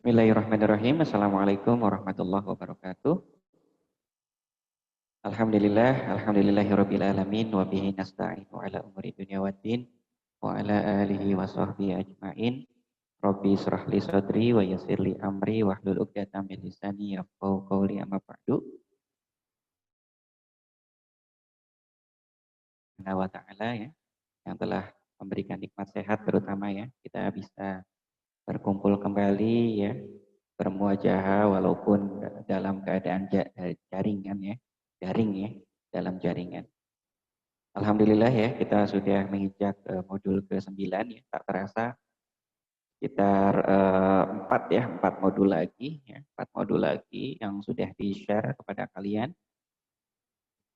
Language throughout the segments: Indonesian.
Bismillahirrahmanirrahim. Assalamualaikum warahmatullahi wabarakatuh. Alhamdulillahirabbil alamin wa bihi nasta'inu ala umuri dunya waddin wa ala alihi wa sahbihi ajmain. Rabbi israh li sadri wa yassir li amri wahlul 'uqdatam min lisani yafqahu qawli amma ba'du. Wa ta'ala ya yang telah memberikan nikmat sehat terutama ya kita bisa berkumpul kembali ya bermuajahah walaupun dalam keadaan jaringan ya, daring ya, dalam jaringan. Alhamdulillah ya, kita sudah menginjak modul ke-9 ya, tak terasa sekitar 4 modul lagi ya, 4 modul lagi yang sudah di-share kepada kalian.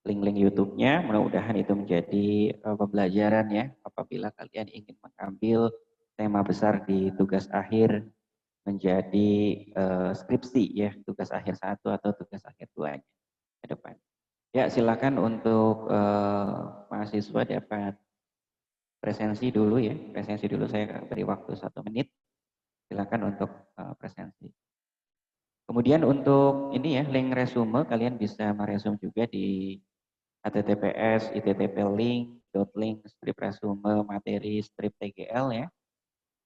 Link-link YouTube-nya mudah-mudahan itu menjadi pembelajaran ya apabila kalian ingin mengambil tema besar di tugas akhir menjadi skripsi ya, tugas akhir 1 atau tugas akhir 2 ke depan. Ya, silakan untuk mahasiswa dapat presensi dulu ya. Presensi dulu, saya beri waktu 1 menit. Silakan untuk presensi. Kemudian untuk ini ya, link resume kalian bisa meresume juga di https ittp-link strip resume materi strip tgl ya.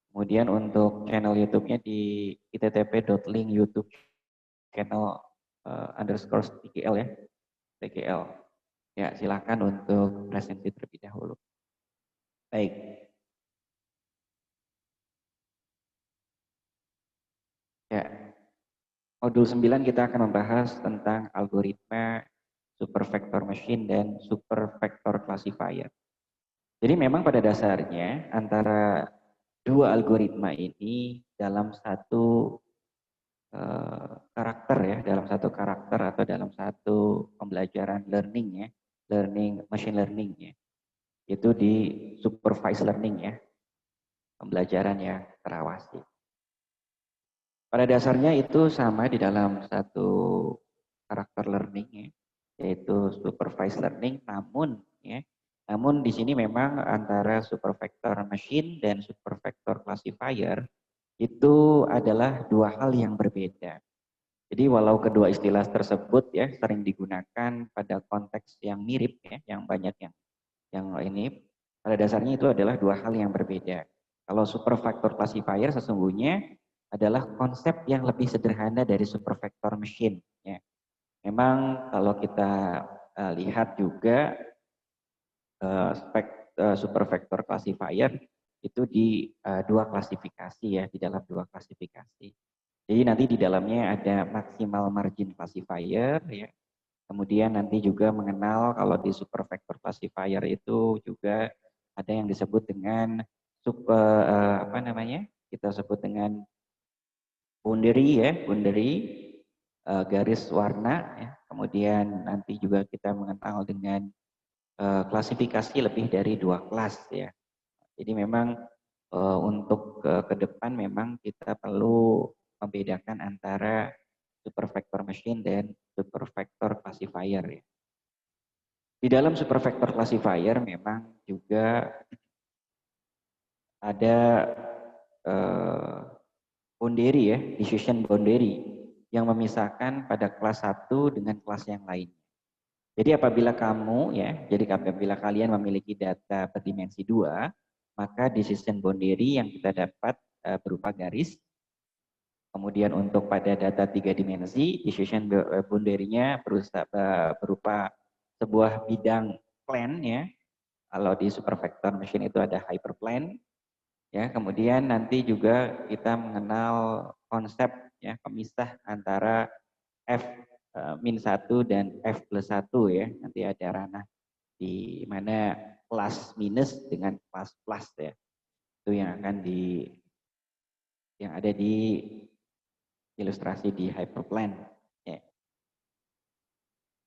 Kemudian untuk channel YouTube-nya di ittp.link YouTube channel underscore tgl ya, tgl. Ya, silakan untuk presensi terlebih dahulu. Baik. Ya, modul 9 kita akan membahas tentang algoritma supervector machine dan supervector classifier. Jadi memang pada dasarnya antara dua algoritma ini dalam satu karakter ya, dalam satu karakter atau dalam satu pembelajaran learning ya, machine learning ya, itu di supervised learning ya, pembelajaran yang terawasi. Pada dasarnya itu sama di dalam satu karakter learning ya, yaitu supervised learning, namun di sini memang antara supervector machine dan supervector classifier itu adalah dua hal yang berbeda. Jadi walau kedua istilah tersebut ya sering digunakan pada konteks yang mirip ya, yang banyak yang ini, pada dasarnya itu adalah dua hal yang berbeda. Kalau supervector classifier sesungguhnya adalah konsep yang lebih sederhana dari supervector machine ya. Memang kalau kita lihat juga supervector classifier itu di dua klasifikasi ya, di dalam dua klasifikasi. Jadi nanti di dalamnya ada maximal margin classifier ya. Kemudian nanti juga mengenal kalau di supervector classifier itu juga ada yang disebut dengan kita sebut dengan boundary ya, garis warna ya. Kemudian nanti juga kita mengenal dengan klasifikasi lebih dari 2 kelas ya. Jadi memang untuk ke depan memang kita perlu membedakan antara supervector machine dan supervector classifier ya. Di dalam supervector classifier memang juga ada boundary ya, decision boundary yang memisahkan pada kelas 1 dengan kelas yang lain. Jadi apabila kalian memiliki data berdimensi 2, maka decision boundary yang kita dapat berupa garis. Kemudian untuk pada data 3 dimensi, decision boundary-nya berupa sebuah bidang plane ya. Kalau di supervector machine itu ada hyperplane. Ya, kemudian nanti juga kita mengenal konsep ya pemisah antara F-1 dan F+1 ya. Nanti ada ranah di mana plus minus dengan plus plus ya. Itu yang ada di ilustrasi di hyperplane. Ya.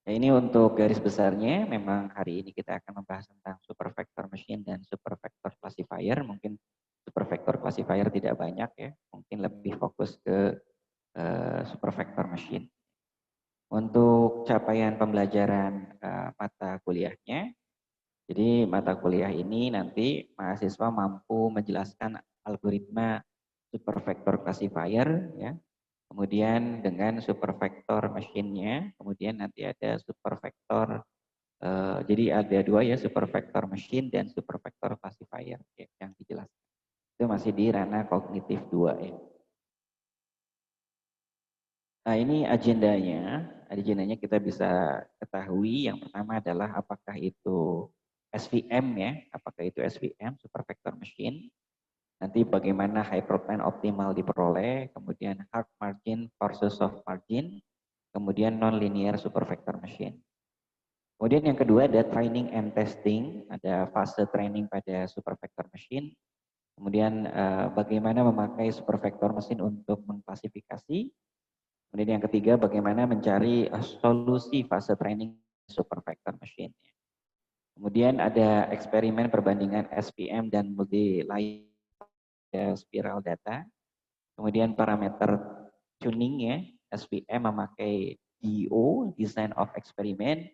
Ya, ini untuk garis besarnya, memang hari ini kita akan membahas tentang supervector machine dan supervector classifier. Mungkin supervector classifier tidak banyak ya, mungkin lebih fokus ke supervector machine. Untuk capaian pembelajaran mata kuliahnya, jadi mata kuliah ini nanti mahasiswa mampu menjelaskan algoritma super vector classifier ya. Kemudian dengan super vector machine-nya, kemudian nanti ada super vector jadi ada dua ya, super vector machine dan super vector classifier ya, yang dijelaskan. Itu masih di ranah kognitif 2 ya. Nah ini agendanya, agendanya kita bisa ketahui yang pertama adalah apakah itu SVM ya, apakah itu SVM, super vector machine, nanti bagaimana hyperplane optimal diperoleh, kemudian hard margin versus soft margin, kemudian non-linear super vector machine. Kemudian yang kedua ada training and testing, ada fase training pada super vector machine, kemudian bagaimana memakai super vector machine untuk mengklasifikasi, kemudian yang ketiga bagaimana mencari solusi fase training super vector machine. Kemudian ada eksperimen perbandingan SPM dan multi-layer spiral data, kemudian parameter tuning ya, SPM memakai DO, Design of Experiment,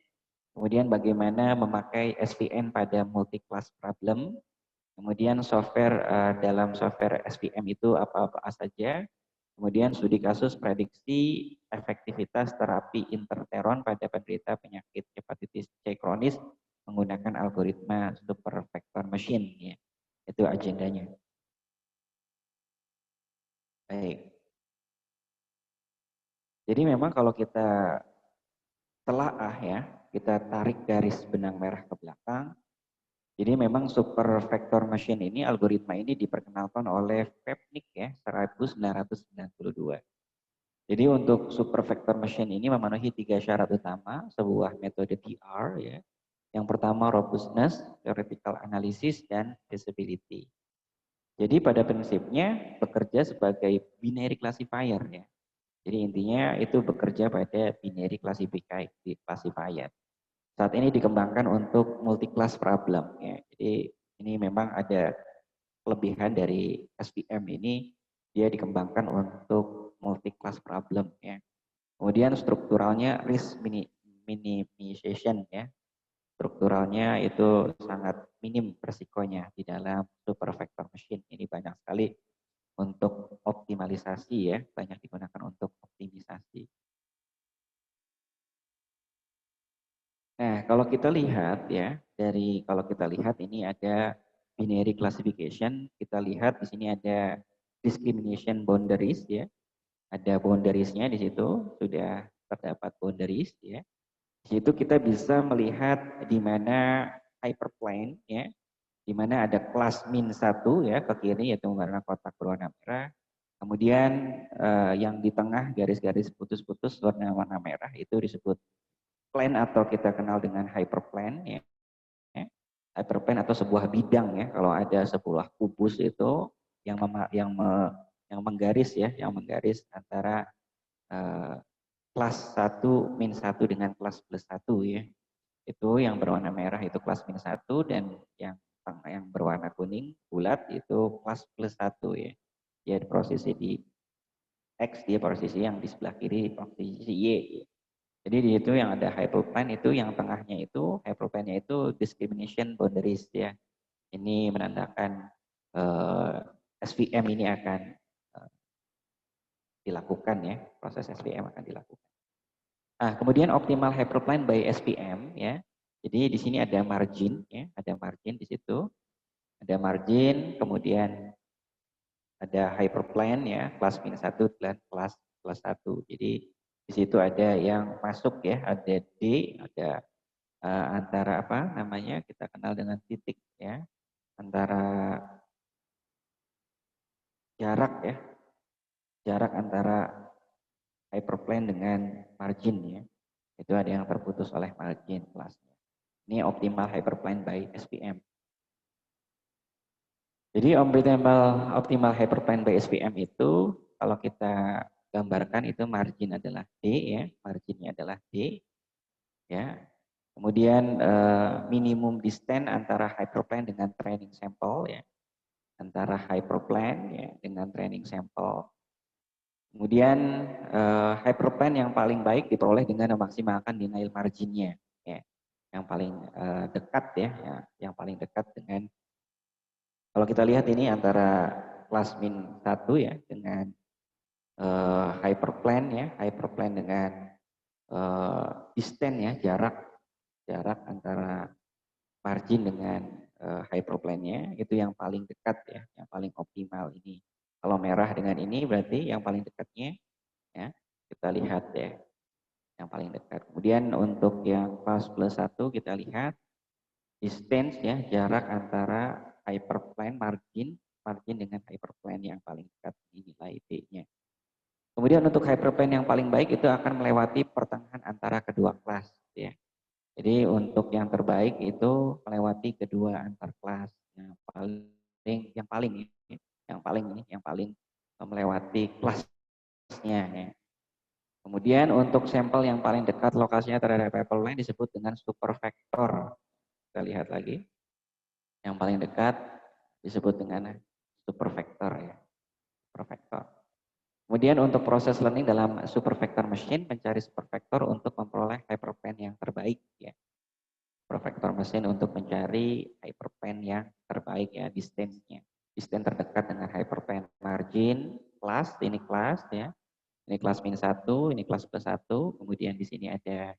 kemudian bagaimana memakai SVM pada multi-class problem, kemudian software dalam software SVM itu apa-apa saja, kemudian studi kasus prediksi efektivitas terapi interferon pada penderita penyakit hepatitis C kronis menggunakan algoritma super vector machine ya. Itu agendanya. Baik. Jadi memang kalau kita telaah ya, kita tarik garis benang merah ke belakang. Jadi memang super vector machine ini, algoritma ini diperkenalkan oleh Vepnik ya, 1992. Jadi untuk super vector machine ini memenuhi 3 syarat utama, sebuah metode PR ya. Yang pertama robustness, theoretical analysis, dan feasibility. Jadi pada prinsipnya bekerja sebagai binary classifier ya. Jadi intinya itu bekerja pada binary classifier. Saat ini dikembangkan untuk multi-class problem ya. Jadi ini memang ada kelebihan dari SVM ini, dia dikembangkan untuk multi-class problem ya. Kemudian strukturalnya risk minimization ya. Strukturalnya itu sangat minim resikonya di dalam super vector machine. Ini banyak sekali untuk optimalisasi ya, banyak digunakan untuk optimisasi. Nah, kalau kita lihat ya, kalau kita lihat ini ada binary classification, kita lihat di sini ada discrimination boundaries ya. Ada boundariesnya di situ, sudah terdapat boundaries ya. Di situ kita bisa melihat di mana hyperplane ya, di mana ada kelas min 1 ya ke kiri yaitu warna kotak berwarna merah. Kemudian yang di tengah garis-garis putus-putus warna-warna merah itu disebut plane atau kita kenal dengan hyperplane ya. Hyperplane atau sebuah bidang ya. Kalau ada sebuah kubus itu yang menggaris ya, yang menggaris antara kelas 1 min 1 dengan kelas plus 1 ya. Itu yang berwarna merah itu kelas min 1 dan yang berwarna kuning bulat itu kelas plus 1 ya. Dia posisi di X, dia posisi yang di sebelah kiri posisi Y. Jadi di itu yang ada hyperplane itu yang tengahnya itu hyperplane-nya itu discrimination boundaries ya. Ini menandakan SVM ini akan dilakukan ya, proses SVM akan dilakukan. Nah, kemudian optimal hyperplane by SVM ya. Jadi di sini ada margin ya, ada margin di situ. Ada margin, kemudian ada hyperplane ya, kelas min 1 dan kelas plus 1. Jadi di situ ada yang masuk ya, ada D, ada antara apa namanya kita kenal dengan titik ya, antara jarak ya, jarak antara hyperplane dengan margin ya. Itu ada yang terputus oleh margin kelasnya. Ini optimal hyperplane by SVM. Jadi optimal hyperplane by SVM itu kalau kita gambarkan itu margin adalah D ya, marginnya adalah D ya. Kemudian minimum distance antara hyperplane dengan training sample ya, antara hyperplane ya dengan training sample. Kemudian hyperplane yang paling baik diperoleh dengan memaksimalkan denial marginnya ya, yang paling dekat ya, yang paling dekat dengan kalau kita lihat ini antara kelas min 1 ya, dengan hyperplane ya, hyperplane dengan distance ya, jarak antara margin dengan hyperplane-nya itu yang paling dekat ya, yang paling optimal ini. Kalau merah dengan ini berarti yang paling dekatnya ya, kita lihat ya, yang paling dekat. Kemudian untuk yang kelas plus 1 kita lihat distance ya, jarak antara hyperplane margin dengan hyperplane yang paling dekat, ini nilai D-nya. Kemudian untuk hyperplane yang paling baik itu akan melewati pertengahan antara kedua kelas ya. Jadi untuk yang terbaik itu melewati kedua antar kelas. Yang paling melewati kelasnya ya. Kemudian untuk sampel yang paling dekat lokasinya terhadap hyperplane disebut dengan supervector. Kita lihat lagi. Yang paling dekat disebut dengan supervector ya. Supervector. Kemudian untuk proses learning dalam supervector machine mencari supervector untuk memperoleh hyperplane yang terbaik ya. Supervector machine untuk mencari hyperplane yang terbaik ya, distance-nya. Distance terdekat dengan hyperplane margin kelas, ini kelas ya. Ini kelas min 1, ini kelas plus 1, kemudian di sini ada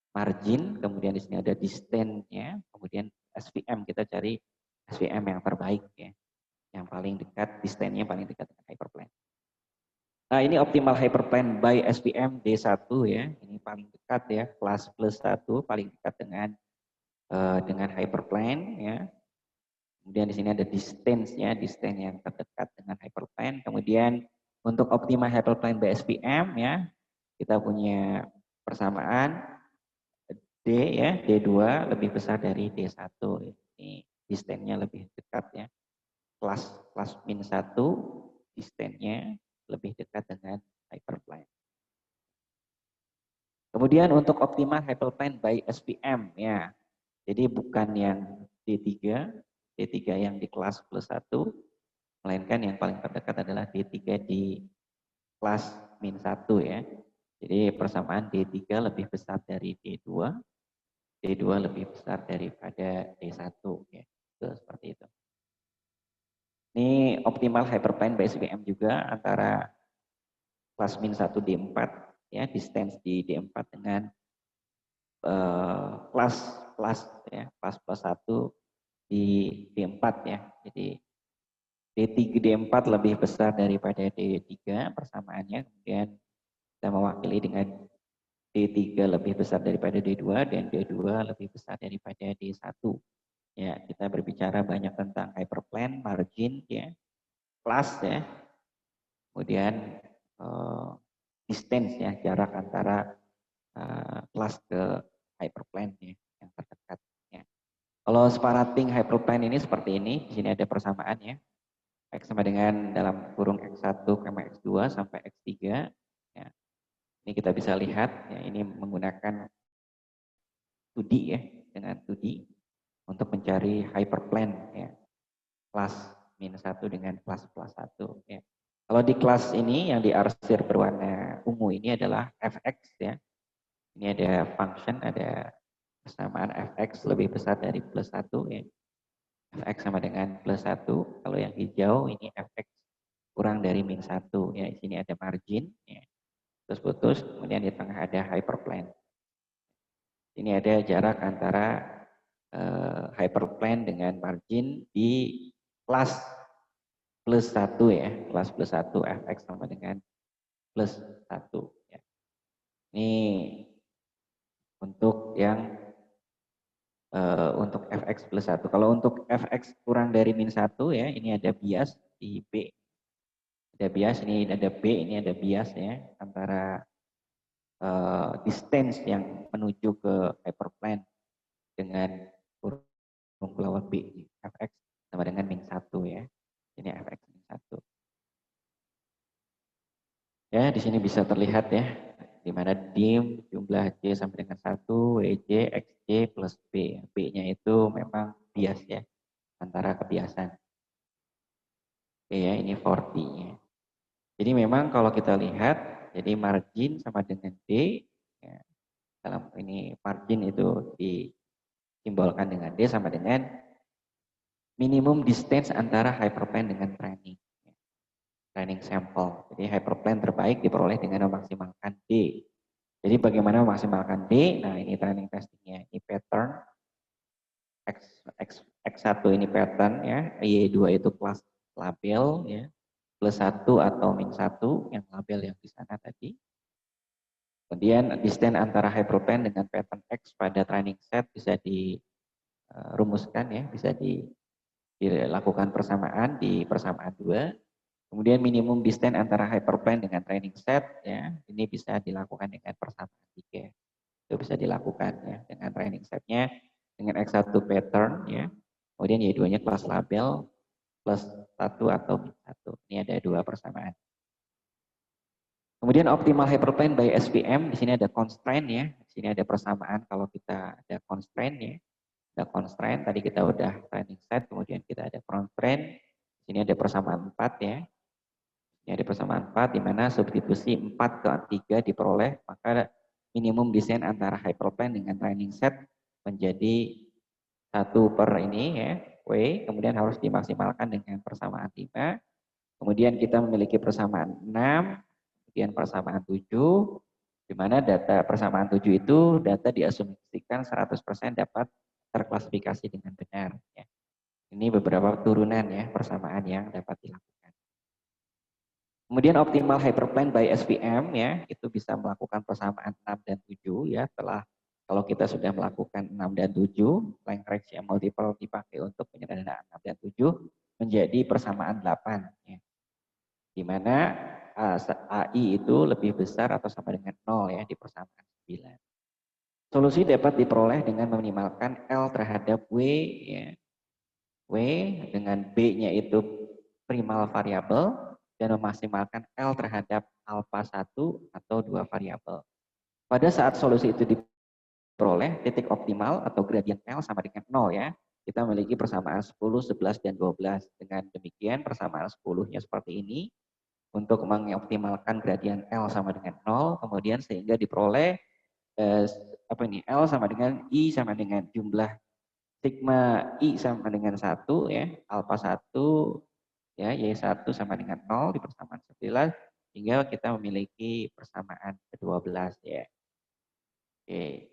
margin, kemudian di sini ada distance-nya, kemudian SVM kita cari SVM yang terbaik ya. Yang paling dekat, distance-nya paling dekat dengan hyperplane. Nah, ini optimal hyperplane by SVM D1 ya. Ini paling dekat ya, kelas plus 1 paling dekat dengan hyperplane ya. Kemudian di sini ada distance-nya, distance yang terdekat dengan hyperplane. Kemudian untuk optimal hyperplane by SVM ya, kita punya persamaan D ya, D2 lebih besar dari D1. Ini distance-nya lebih dekat ya. Kelas min 1 distance-nya lebih dekat dengan hyperplane. Kemudian untuk optimal hyperplane by SVM ya. Jadi bukan yang D3 yang di kelas plus 1, melainkan yang paling terdekat adalah D3 di kelas min 1 ya. Jadi persamaan D3 lebih besar dari D2, D2 lebih besar daripada D1 ya. Itu seperti itu. Ini optimal hyperplane by SVM juga antara kelas min 1 D4 ya, distance di D4 dengan kelas plus 1 di D4 ya. Jadi D3 D4 lebih besar daripada D3 persamaannya, kemudian kita mewakili dengan D3 lebih besar daripada D2 dan D2 lebih besar daripada D1. Ya, kita berbicara banyak tentang hyperplane, margin ya, kelas ya. Kemudian distance ya, jarak antara kelas ke hyperplane ya, yang terdekat ya. Kalau separating hyperplane ini seperti ini, di sini ada persamaan ya. X sama dengan dalam kurung X1, X2 sampai X3 ya. Ini kita bisa lihat ya, ini menggunakan 2D ya, dengan 2D untuk mencari hyperplane ya. Kelas min 1 dengan kelas plus 1 ya. Kalau di kelas ini yang diarsir berwarna ungu ini adalah fx ya. Ini ada function, ada persamaan fx lebih besar dari plus 1 ya. Fx sama dengan plus 1. Kalau yang hijau ini fx kurang dari min 1 ya. Di sini ada margin ya. Terus putus, kemudian di tengah ada hyperplane. Ini ada jarak antara hyperplane dengan margin di kelas plus 1 ya. Kelas plus 1 fx sama dengan plus 1 ya. Ini untuk yang untuk fx plus 1. Kalau untuk fx kurang dari min 1 ya, ini ada bias di B. Ada bias, ini ada B, ini ada bias ya, antara distance yang menuju ke hyperplane dengan kurung pelawak B. Fx sama dengan min 1 ya. Ini fx min 1. Ya, di sini bisa terlihat ya, di mana dim jumlah J sampai dengan 1, WJ, XJ plus B. B-nya itu memang bias ya, antara kebiasaan. Oke ya, ini 40-nya. Jadi memang kalau kita lihat, jadi margin sama dengan D, ya, dalam ini margin itu disimbolkan dengan D sama dengan minimum distance antara hyperplane dengan training. training sample. Jadi hyperplane terbaik diperoleh dengan memaksimalkan D. Jadi bagaimana memaksimalkan D? Nah ini training testingnya, ini pattern X1 ini pattern ya, Y2 itu kelas label ya, +1 atau -1 yang label yang di sana tadi. Kemudian distance antara hyperplane dengan pattern X pada training set bisa dirumuskan ya, bisa dilakukan persamaan di persamaan 2. Kemudian minimum distance antara hyperplane dengan training set ya, ini bisa dilakukan dengan persamaan 3. Itu bisa dilakukan ya dengan training setnya dengan X1 pattern ya. Kemudian Y2-nya kelas label +1 atau -1. Ini ada 2 persamaan. Kemudian optimal hyperplane by SVM, di sini ada constraint ya. Di sini ada persamaan kalau kita ada constraint ya. Ada constraint, tadi kita udah training set, kemudian kita ada constraint. Di sini ada persamaan 4 ya. Ini ada persamaan 4, di mana substitusi 4 ke 3 diperoleh, maka minimum desain antara hyperplane dengan training set menjadi 1 per ini ya, W, kemudian harus dimaksimalkan dengan persamaan 5. Kemudian kita memiliki persamaan 6, kemudian persamaan 7, di mana data persamaan 7 itu data diasumsikan 100% dapat terklasifikasi dengan benar. Ya. Ini beberapa turunan ya persamaan yang dapat dilakukan. Kemudian optimal hyperplane by SVM ya, itu bisa melakukan persamaan 6 dan 7 ya, kalau kita sudah melakukan 6 dan 7, length ratio multiple dipakai untuk penyederhanaan 6 dan 7 menjadi persamaan 8 ya. Di mana AI itu lebih besar atau sama dengan 0 ya di persamaan 9. Solusi dapat diperoleh dengan meminimalkan L terhadap W ya. W dengan B-nya itu primal variabel dan memaksimalkan L terhadap alpha 1 atau 2 variabel. Pada saat solusi itu diperoleh, titik optimal atau gradient L sama dengan 0 ya. Kita memiliki persamaan 10, 11, dan 12. Dengan demikian persamaan 10-nya seperti ini. Untuk mengoptimalkan gradient L sama dengan 0, kemudian sehingga diperoleh L sama dengan I sama dengan jumlah sigma I sama dengan 1 ya, alpha 1 ya, Y1 sama dengan 0 di persamaan 11 hingga kita memiliki persamaan ke-12 ya. Oke.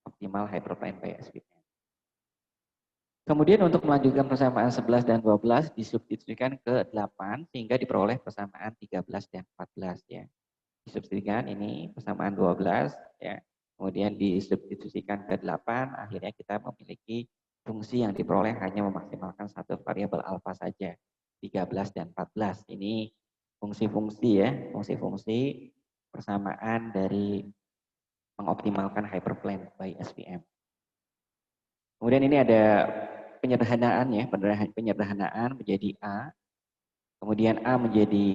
Optimal hyperplane by SVM. Kemudian untuk melanjutkan persamaan 11 dan 12 disubstitusikan ke 8 sehingga diperoleh persamaan 13 dan 14 ya. Disubstitusikan ini persamaan 12 ya. Kemudian disubstitusikan ke 8, akhirnya kita memiliki fungsi yang diperoleh hanya memaksimalkan satu variabel alfa saja, 13 dan 14. Ini fungsi-fungsi ya, fungsi-fungsi persamaan dari mengoptimalkan hyperplane by SVM. Kemudian ini ada penyederhanaan ya, penyederhanaan menjadi A, kemudian A menjadi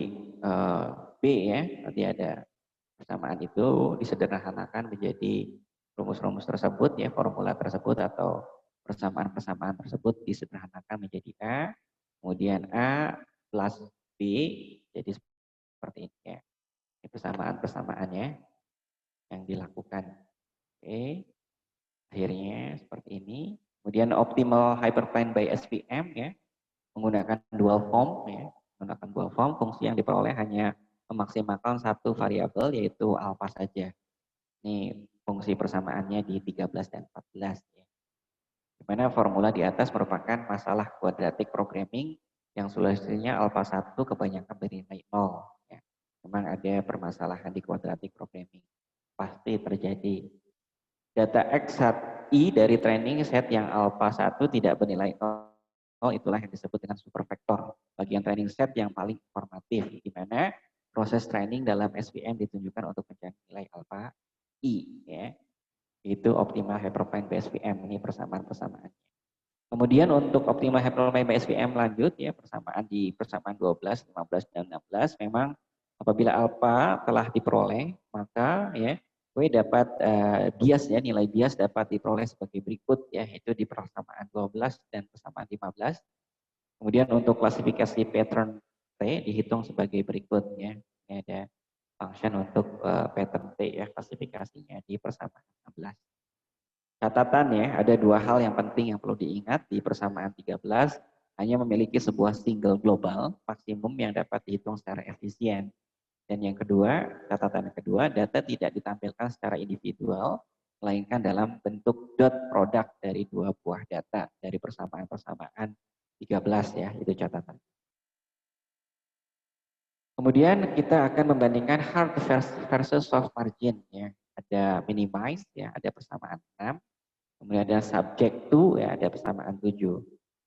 B ya, nanti ada persamaan itu disederhanakan menjadi rumus-rumus tersebut ya, formula tersebut atau persamaan-persamaan tersebut disederhanakan menjadi A, kemudian A plus B jadi seperti ini ya. Ini persamaan-persamaannya yang dilakukan. Oke, akhirnya seperti ini. Kemudian optimal hyperplane by SVM ya, menggunakan dual form ya, menggunakan dual form, fungsi yang diperoleh hanya memaksimalkan satu variabel yaitu alfa saja. Ini fungsi persamaannya di 13 dan 14 ya. Dimana formula di atas merupakan masalah kuadratik programming yang solusinya alfa 1 kebanyakan bernilai 0 ya. Memang ada permasalahan di kuadratik programming. Pasti terjadi. Data X1i dari training set yang alfa 1 tidak bernilai 0, itulah yang disebut dengan supervektor. Bagian training set yang paling informatif, di mana proses training dalam SVM ditunjukkan untuk mencari nilai alfa i. Ya. Itu optimal hyperplane by SVM, ini persamaan-persamaannya. Kemudian untuk optimal hyperplane by SVM lanjut, ya persamaan di persamaan 12, 15, dan 16, memang apabila alfa telah diperoleh, maka ya W dapat bias ya, nilai bias dapat diperoleh sebagai berikut ya, yaitu di persamaan 12 dan persamaan 15. Kemudian untuk klasifikasi pattern T dihitung sebagai berikut ya. Ini ada function untuk pattern T ya, klasifikasinya di persamaan 16. Catatan ya, ada dua hal yang penting yang perlu diingat di persamaan 13. hanya memiliki sebuah single global maksimum yang dapat dihitung secara efisien. Dan yang kedua, catatan yang kedua, data tidak ditampilkan secara individual, melainkan dalam bentuk dot product dari dua buah data dari persamaan-persamaan 13 ya, itu catatan. Kemudian kita akan membandingkan hard versus soft margin ya. Ada minimize ya, ada persamaan 6. Kemudian ada subject to ya, ada persamaan 7.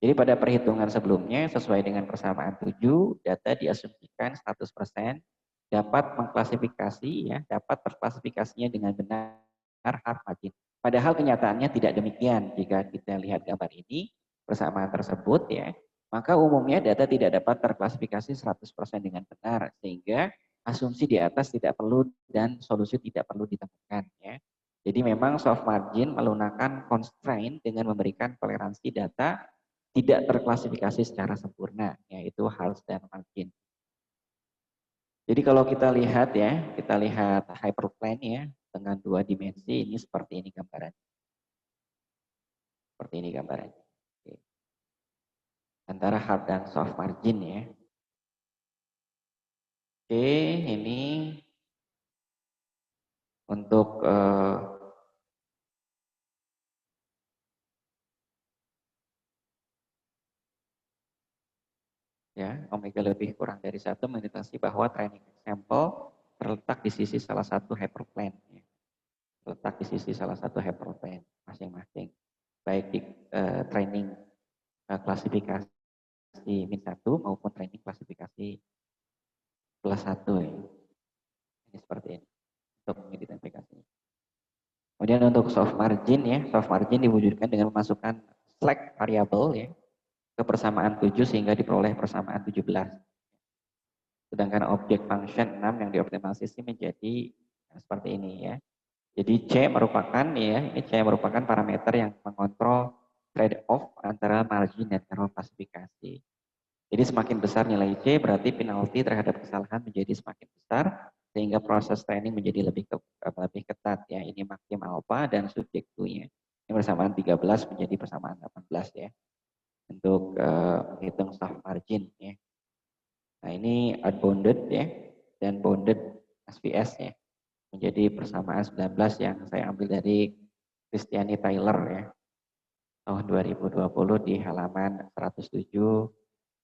Jadi pada perhitungan sebelumnya sesuai dengan persamaan 7, data diasumsikan 100% dapat mengklasifikasi ya, dapat terklasifikasinya dengan benar hard margin. Padahal kenyataannya tidak demikian. Jika kita lihat gambar ini, persamaan tersebut ya, maka umumnya data tidak dapat terklasifikasi 100% dengan benar, sehingga asumsi di atas tidak perlu dan solusi tidak perlu ditemukan ya. Jadi memang soft margin melunakkan constraint dengan memberikan toleransi data tidak terklasifikasi secara sempurna, yaitu hard dan margin. Jadi kalau kita lihat ya, kita lihat hyperplane ya, dengan 2 dimensi, ini seperti ini gambaran. Seperti ini gambaran. Oke. Antara hard dan soft margin ya. Oke, ini untuk ya, omega lebih kurang dari 1 mengindikasi bahwa training example terletak di sisi salah satu hyperplane. Ya. Terletak di sisi salah satu hyperplane masing-masing. Baik di training klasifikasi min 1 maupun training klasifikasi plus 1 ya. Ini seperti ini untuk mengidentifikasinya. Kemudian untuk soft margin ya, soft margin diwujudkan dengan memasukkan slack variable ya ke persamaan 7 sehingga diperoleh persamaan 17. Sedangkan objek function 6 yang dioptimalisasi menjadi seperti ini ya. Jadi C merupakan ya, ini C merupakan parameter yang mengontrol trade off antara margin dan error klasifikasi. Jadi semakin besar nilai C berarti penalti terhadap kesalahan menjadi semakin besar sehingga proses training menjadi lebih ketat ya. Ini maksimal alpha dan subject to-nya. Ini persamaan 13 menjadi persamaan 18 ya. Untuk menghitung soft margin ya. Nah, ini unbounded ya dan bounded SVS ya. Menjadi persamaan 19 yang saya ambil dari Christiane Taylor ya. Tahun 2020 di halaman 107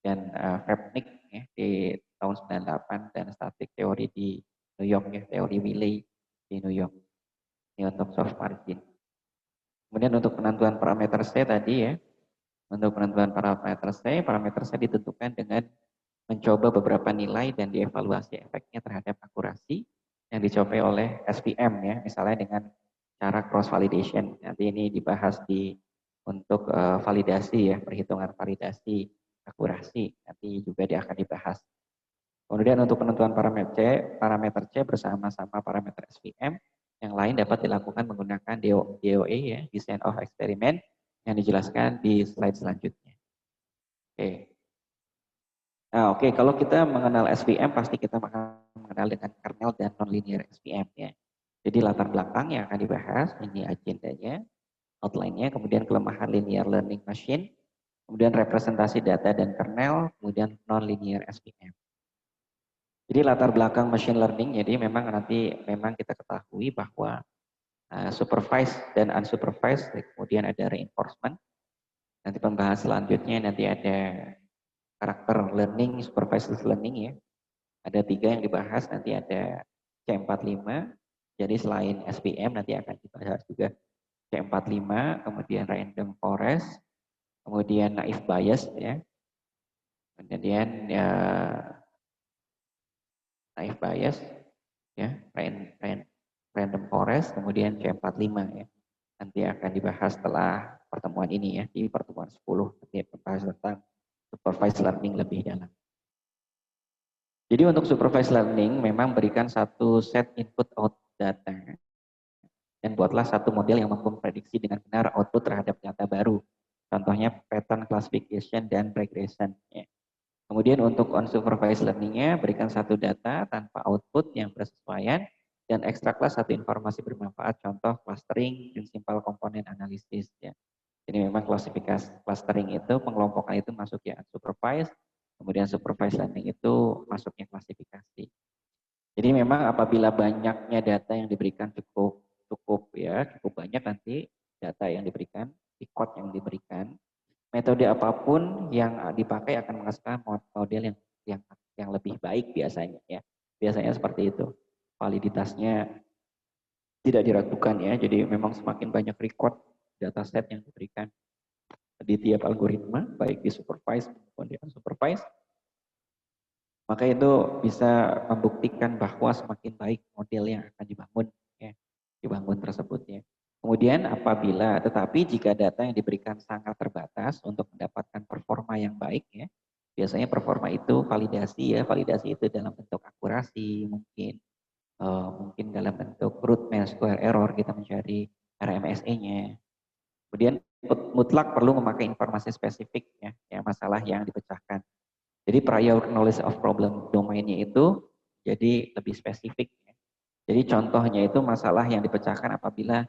dan Vebnik ya, di tahun 98 dan static teori di New York ya, teori Wiley di New York. Ini untuk soft margin. Kemudian untuk penentuan parameter C tadi ya, untuk penentuan parameter C ditentukan dengan mencoba beberapa nilai dan dievaluasi efeknya terhadap akurasi yang dicapai oleh SPM ya, misalnya dengan cara cross validation. Nanti ini dibahas di untuk validasi ya, perhitungan validasi akurasi nanti juga dia akan dibahas. Kemudian untuk penentuan parameter C bersama-sama parameter SVM yang lain dapat dilakukan menggunakan DOE ya, Design of Experiment yang dijelaskan di slide selanjutnya. Oke. Nah, oke, kalau kita mengenal SVM pasti kita akan mengenal dengan kernel dan nonlinear SVM ya. Jadi latar belakang yang akan dibahas, ini agendanya, outline-nya, kemudian kelemahan linear learning machine, kemudian representasi data dan kernel, kemudian non-linear SVM. Jadi latar belakang machine learning, jadi memang nanti kita ketahui bahwa supervised dan unsupervised, kemudian ada reinforcement. Nanti pembahas selanjutnya nanti ada karakter learning, supervised learning ya. Ada 3 yang dibahas, nanti ada C45, jadi selain SVM nanti akan dibahas juga C45, kemudian random forest, kemudian naive bias ya, kemudian ya naive bias ya, random forest, kemudian C45 ya. Nanti akan dibahas setelah pertemuan ini ya, di pertemuan 10 nanti membahas tentang supervised learning lebih dalam. Jadi untuk supervised learning memang berikan satu set input output data dan buatlah satu model yang mampu memprediksi dengan benar output terhadap data baru. Contohnya pattern classification dan regression. Ya. Kemudian untuk unsupervised learning-nya berikan satu data tanpa output yang bersesuaian dan ekstraklah satu informasi bermanfaat, contoh clustering dan simple komponen analisis. Ya. Jadi memang klasifikasi clustering itu pengelompokan itu masuk ya unsupervised, kemudian supervised learning itu masuknya klasifikasi. Jadi memang apabila banyaknya data yang diberikan cukup banyak nanti data yang diberikan, record yang diberikan, metode apapun yang dipakai akan menghasilkan model yang yang lebih baik biasanya ya. Biasanya seperti itu. Validitasnya tidak diragukan ya. Jadi memang semakin banyak record dataset yang diberikan di tiap algoritma, baik di supervised maupun di unsupervised, maka itu bisa membuktikan bahwa semakin baik model yang akan dibangun ya, dibangun tersebut ya. Kemudian apabila tetapi jika data yang diberikan sangat terbatas untuk mendapatkan performa yang baik ya, biasanya performa itu validasi ya, validasi itu dalam bentuk akurasi mungkin dalam bentuk root mean square error kita mencari RMSE-nya. Kemudian mutlak perlu memakai informasi spesifik ya masalah yang dipecahkan. Jadi prior knowledge of problem domainnya itu jadi lebih spesifik. Ya. Jadi contohnya itu masalah yang dipecahkan apabila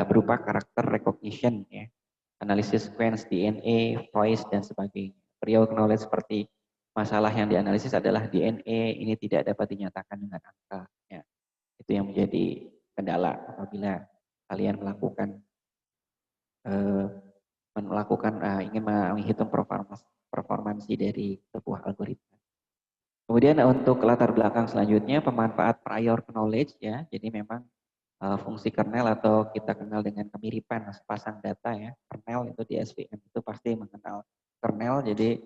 berupa karakter recognition, ya, analisis sequence DNA, voice dan sebagainya. Prior knowledge seperti masalah yang dianalisis adalah DNA ini tidak dapat dinyatakan dengan angka. Ya. Itu yang menjadi kendala apabila kalian ingin menghitung performansi dari sebuah algoritma. Kemudian untuk latar belakang selanjutnya pemanfaat prior knowledge ya. Jadi memang fungsi kernel atau kita kenal dengan kemiripan sepasang data ya. Kernel itu di SVM itu pasti mengenal kernel. Jadi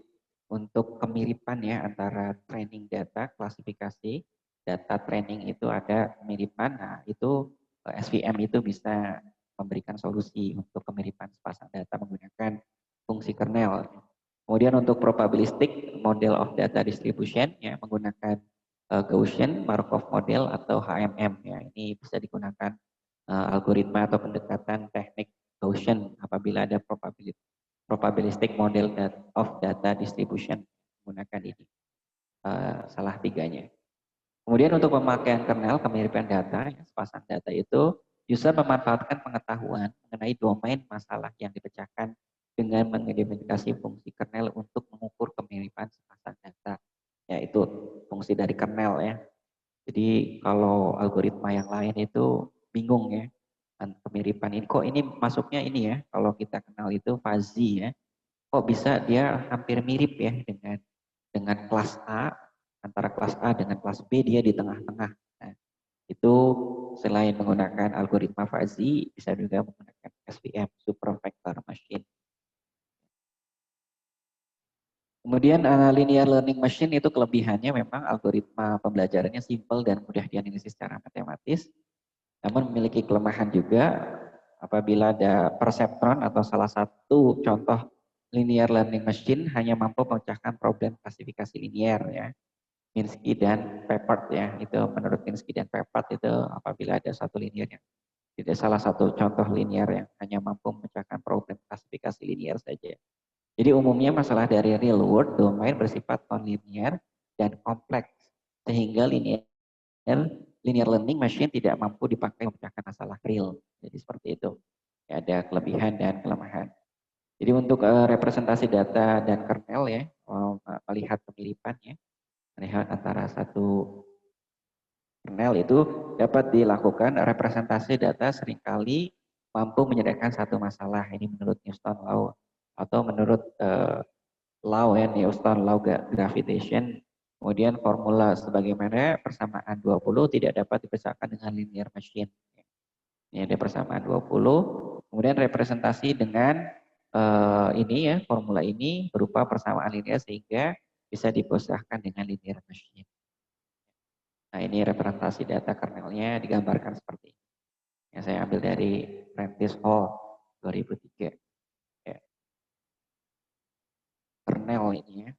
untuk kemiripan ya antara training data, klasifikasi, data training itu ada kemiripan. Nah, itu SVM itu bisa memberikan solusi untuk kemiripan sepasang data menggunakan fungsi kernel. Kemudian untuk probabilistic model of data distribution ya menggunakan Gaussian Markov model atau HMM ya. Ini bisa digunakan algoritma atau pendekatan teknik Gaussian apabila ada probabilistic model of data distribution menggunakan ini salah tiganya. Kemudian untuk pemakaian kernel kemiripan data, ya, sepasang data itu, user memanfaatkan pengetahuan mengenai domain masalah yang dipecahkan dengan mengidentifikasi fungsi kernel untuk mengukur kemiripan sepasang data. Ya itu fungsi dari kernel ya. Jadi kalau algoritma yang lain itu bingung ya, kemiripan ini. Kok ini masuknya ini ya, kalau kita kenal itu fuzzy ya. Kok bisa dia hampir mirip ya dengan kelas A, antara kelas A dengan kelas B dia di tengah-tengah. Nah, itu selain menggunakan algoritma fuzzy, bisa juga menggunakan SVM, super vector machine. Kemudian linear learning machine itu kelebihannya memang algoritma pembelajarannya simple dan mudah dianalisis secara matematis, namun memiliki kelemahan juga apabila ada perseptron atau salah satu contoh linear learning machine hanya mampu memecahkan problem klasifikasi linear ya. Minsky dan Papert ya, itu menurut Minsky dan Papert itu apabila ada satu linear yang tidak salah satu contoh linear yang hanya mampu memecahkan problem klasifikasi linear saja. Jadi umumnya masalah dari real world domain bersifat non-linear dan kompleks sehingga linear learning machine tidak mampu dipakai memecahkan masalah real. Jadi seperti itu. Ya, ada kelebihan dan kelemahan. Jadi untuk representasi data dan kernel ya, melihat kemiripan ya, melihat antara satu kernel itu dapat dilakukan representasi data seringkali mampu menyediakan satu masalah. Ini menurut Newton Law atau menurut law ya, Newton Law Gravitation. Kemudian formula sebagaimana persamaan 20 tidak dapat dipisahkan dengan linear machine. Ini ada persamaan 20. Kemudian representasi dengan ini ya, formula ini berupa persamaan linear sehingga bisa dipisahkan dengan linear machine. Nah ini representasi data kernelnya digambarkan seperti ini. Yang saya ambil dari Prentice Hall 2003. Ya. Kernel ini ya.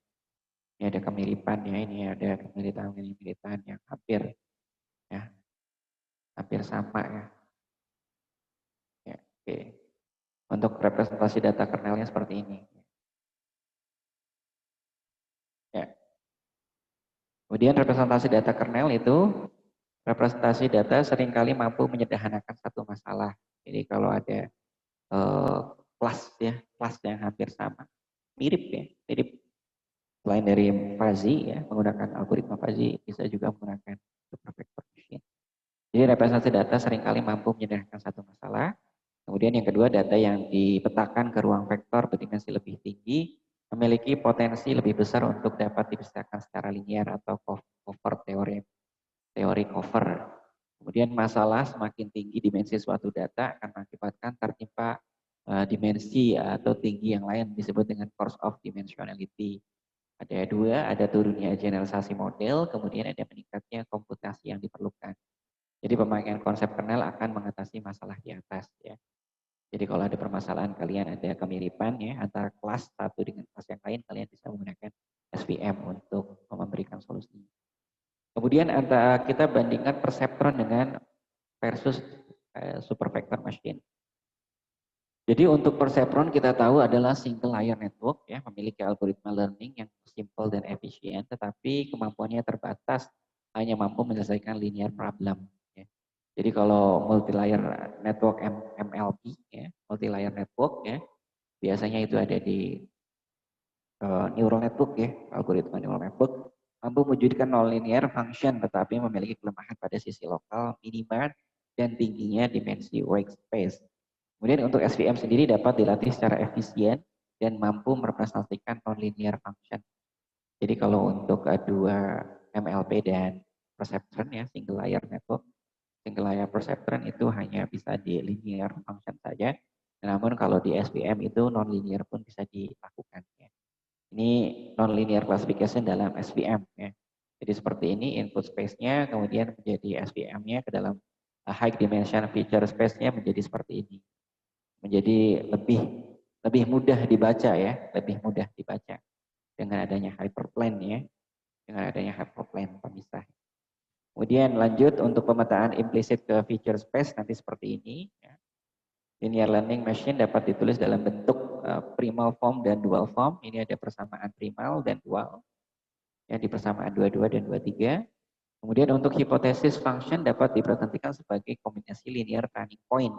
Ini ada kemiripan ya, ini ada kemiripan yang hampir ya, hampir sama ya. Ya, oke. Untuk representasi data kernelnya seperti ini. Ya. Kemudian representasi data kernel itu representasi data seringkali mampu menyederhanakan satu masalah. Jadi kalau ada kelas ya, kelas yang hampir sama. Mirip ya, mirip. Selain dari fuzzy ya, menggunakan algoritma fuzzy, bisa juga menggunakan super vector machine. Jadi representasi data seringkali mampu menyederhanakan satu masalah. Kemudian yang kedua, data yang dipetakan ke ruang vektor berdimensi lebih tinggi memiliki potensi lebih besar untuk dapat dibesarkan secara linear atau cover teori cover. Kemudian masalah semakin tinggi dimensi suatu data akan mengakibatkan tertimpa dimensi atau tinggi yang lain disebut dengan course of dimensionality. Ada dua, ada turunnya generalisasi model, kemudian ada meningkatnya komputasi yang diperlukan. Jadi pemakaian konsep kernel akan mengatasi masalah di atas ya. Jadi kalau ada permasalahan kalian ada kemiripan ya antara kelas satu dengan kelas yang lain, kalian bisa menggunakan SVM untuk memberikan solusi. Kemudian kita bandingkan perceptron dengan versus super vector machine. Jadi untuk perceptron kita tahu adalah single layer network ya, memiliki algoritma learning yang simple dan efisien, tetapi kemampuannya terbatas, hanya mampu menyelesaikan linear problem. Ya. Jadi kalau multi layer network MLP ya, multi layer network ya, biasanya itu ada di neural network ya, algoritma neural network mampu mewujudkan nonlinear function tetapi memiliki kelemahan pada sisi lokal, minima dan tingginya dimensi white space. Kemudian untuk SVM sendiri dapat dilatih secara efisien dan mampu merepresentasikan nonlinear function. Jadi kalau untuk dua MLP dan perceptron ya, single layer network, single layer perceptron itu hanya bisa di linear function saja. Namun kalau di SVM itu nonlinear pun bisa dilakukan. Ya. Ini nonlinear classification dalam SVM. Ya. Jadi seperti ini input space-nya, kemudian menjadi SVM-nya ke dalam high dimension feature space-nya menjadi seperti ini. Menjadi lebih mudah dibaca ya, lebih mudah dibaca dengan adanya hyperplane ya, dengan adanya hyperplane pemisah. Kemudian lanjut untuk pemetaan implicit ke feature space nanti seperti ini. Ya. Linear learning machine dapat ditulis dalam bentuk primal form dan dual form. Ini ada persamaan primal dan dual. Ya, di persamaan 22 dan 23. Kemudian untuk hipotesis function dapat dipresentasikan sebagai kombinasi linear turning point.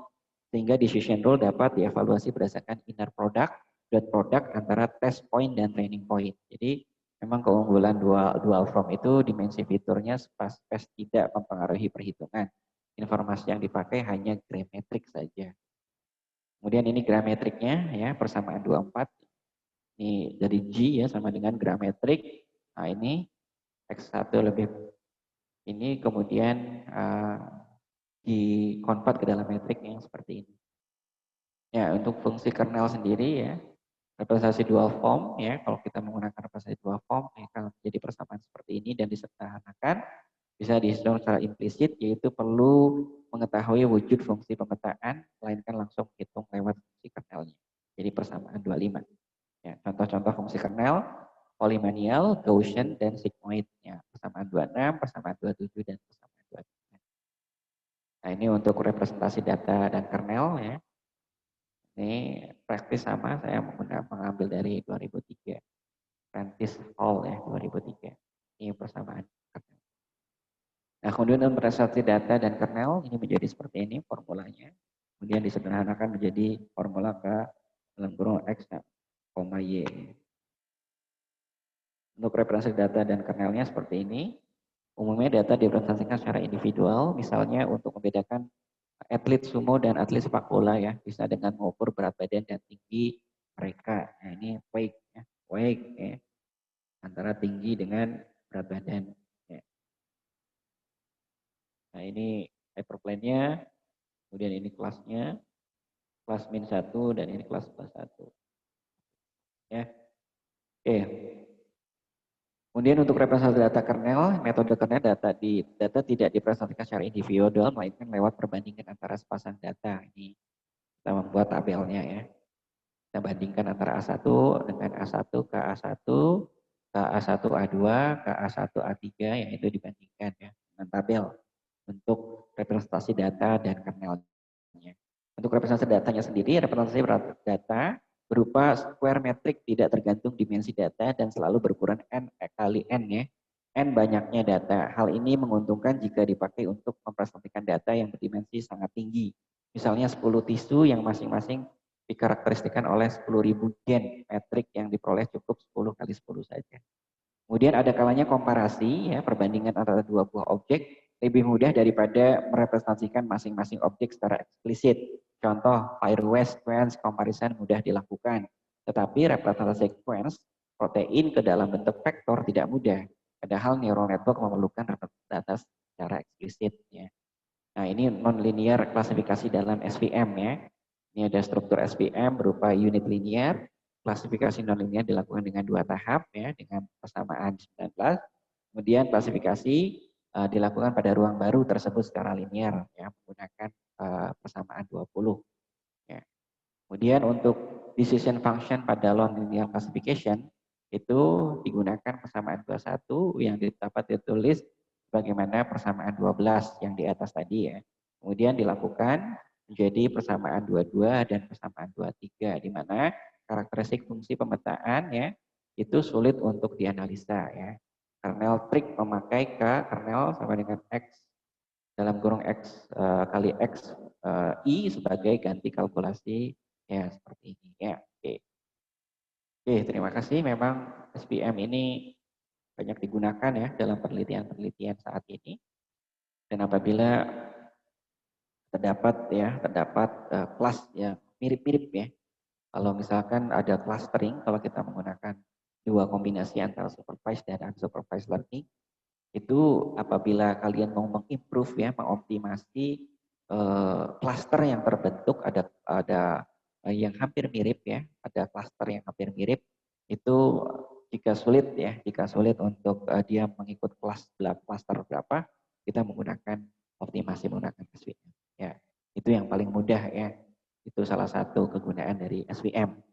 Sehingga decision rule dapat dievaluasi berdasarkan inner product, dot product antara test point dan training point. Jadi memang keunggulan dual form itu dimensi fiturnya space tidak mempengaruhi perhitungan. Informasi yang dipakai hanya geometrik saja. Kemudian ini grametriknya ya, persamaan 24. Ini dari G ya sama dengan grametrik. Nah ini X1 lebih ini kemudian dikonvert ke dalam metrik yang seperti ini. Ya, untuk fungsi kernel sendiri ya, representasi dual form ya, kalau kita menggunakan representasi dual form akan menjadi persamaan seperti ini dan disederhanakan bisa dihitung secara implisit, yaitu perlu mengetahui wujud fungsi pemetaan, melainkan langsung menghitung lewat fungsi kernelnya. Jadi persamaan 25. Ya, contoh-contoh fungsi kernel, polynomial, Gaussian, dan sigmoid. Ya, persamaan 26, persamaan 27, dan persamaan 23. Nah ini untuk representasi data dan kernel ya. Ini praktis sama, saya mengambil dari 2003. Prentice Hall ya, 2003. Ini persamaan kernel. Nah, kemudian untuk representasi data dan kernel, ini menjadi seperti ini formulanya. Kemudian disederhanakan menjadi formula K dalam kurung X, Y. Untuk representasi data dan kernelnya seperti ini. Umumnya data direpresentasikan secara individual, misalnya untuk membedakan atlet sumo dan atlet sepak bola ya, bisa dengan mengukur berat badan dan tinggi mereka. Nah ini weight ya, weight ya, antara tinggi dengan berat badan. Ya. Nah ini hyperplane-nya, kemudian ini kelasnya, kelas min 1 dan ini kelas plus 1. Ya. Oke. Kemudian untuk representasi data kernel, metode kernel data tidak dipresentasikan secara individual, melainkan lewat perbandingan antara sepasang data. Ini kita membuat tabelnya ya. Kita bandingkan antara A1 dengan A1 ke A1, ke A1 A2, ke A1 A3 yang itu dibandingkan ya dengan tabel untuk representasi data dan kernelnya. Untuk representasi datanya sendiri, representasi data berupa square metric tidak tergantung dimensi data dan selalu berukuran N kali N ya. N banyaknya data. Hal ini menguntungkan jika dipakai untuk mempresentasikan data yang berdimensi sangat tinggi. Misalnya 10 tisu yang masing-masing dikarakteristikan oleh 10.000 gen metrik yang diperoleh cukup 10 kali 10 saja. Kemudian ada kalanya komparasi, ya, perbandingan antara dua buah objek lebih mudah daripada merepresentasikan masing-masing objek secara eksplisit. Contoh, pairwise sequence comparison mudah dilakukan, tetapi representasi sequence protein ke dalam bentuk vektor tidak mudah. Padahal neural network memerlukan data secara eksplisit. Ya. Nah, ini nonlinear klasifikasi dalam SVM ya. Ini ada struktur SVM berupa unit linear. Klasifikasi nonlinear dilakukan dengan 2 tahap ya, dengan persamaan 19. Kemudian klasifikasi dilakukan pada ruang baru tersebut secara linear ya, menggunakan persamaan 20 ya. Kemudian untuk decision function pada nonlinear classification itu digunakan persamaan 21 yang dapat ditulis bagaimana persamaan 12 yang di atas tadi ya. Kemudian dilakukan menjadi persamaan 22 dan persamaan 23 di mana karakteristik fungsi pemetaan ya itu sulit untuk dianalisa ya. Kernel trig memakai K kernel sama dengan X dalam kurung X kali X I sebagai ganti kalkulasi ya seperti ini ya. Oke, terima kasih. Memang SPM ini banyak digunakan ya dalam penelitian-penelitian saat ini. Dan apabila terdapat kelas yang mirip-mirip ya. Kalau misalkan ada clustering, kalau kita menggunakan dua kombinasi antara supervised dan unsupervised learning, itu apabila kalian mau mengimprove ya, mengoptimasi cluster yang terbentuk ada yang hampir mirip ya, ada cluster yang hampir mirip, itu jika sulit untuk dia mengikut cluster berapa, kita menggunakan optimasi menggunakan SVM. Ya, itu yang paling mudah ya. Itu salah satu kegunaan dari SVM.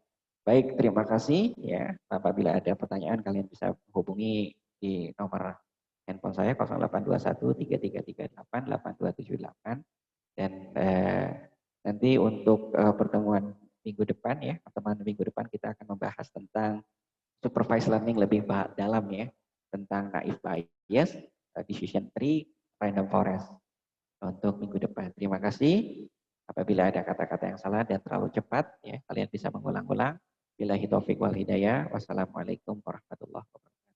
Baik, terima kasih ya. Apabila ada pertanyaan kalian bisa hubungi di nomor handphone saya 0821 3338 8278 dan nanti untuk pertemuan minggu depan ya, pertemuan minggu depan kita akan membahas tentang supervised learning lebih dalam ya, tentang naive bias, decision tree, random forest untuk minggu depan. Terima kasih. Apabila ada kata-kata yang salah dan terlalu cepat ya, kalian bisa mengulang-ulang. Billahi taufiq wal hidayah. Wassalamualaikum warahmatullahi wabarakatuh.